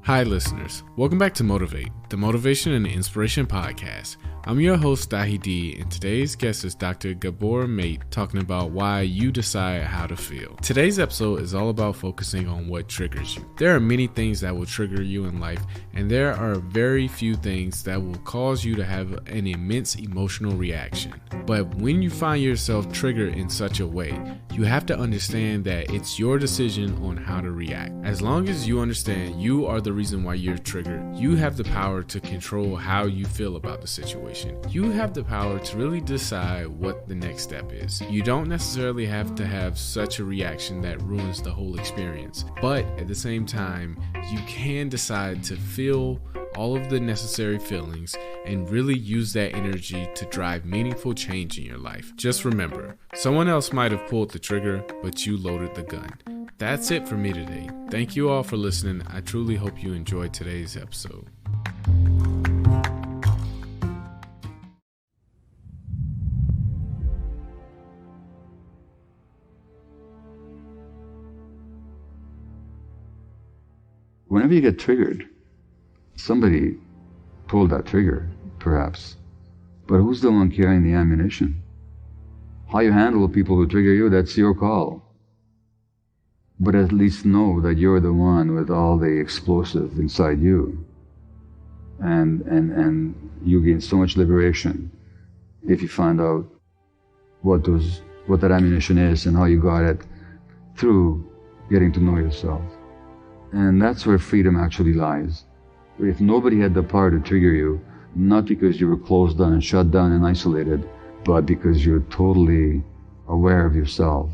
Hi listeners, welcome back to Motiv8, the Motivation and Inspiration Podcast. I'm your host Dahi D, and today's guest is Dr. Gabor Maté talking about why you decide how to feel. Today's episode is all about focusing on what triggers you. There are many things that will trigger you in life, and there are very few things that will cause you to have an immense emotional reaction. But when you find yourself triggered in such a way, you have to understand that it's your decision on how to react. As long as you understand you are the reason why you're triggered, you have the power to control how you feel about the situation. You have the power to really decide what the next step is. You don't necessarily have to have such a reaction that ruins the whole experience, but at the same time, you can decide to feel all of the necessary feelings and really use that energy to drive meaningful change in your life. Just remember, someone else might have pulled the trigger, but you loaded the gun. That's it for me today. Thank you all for listening. I truly hope you enjoyed today's episode. Whenever you get triggered, somebody pulled that trigger, perhaps. But who's the one carrying the ammunition? How you handle people who trigger you, that's your call. But at least know that you're the one with all the explosive inside you. And you gain so much liberation if you find out what that ammunition is and how you got it through getting to know yourself. And that's where freedom actually lies. If nobody had the power to trigger you, not because you were closed down and shut down and isolated, but because you're totally aware of yourself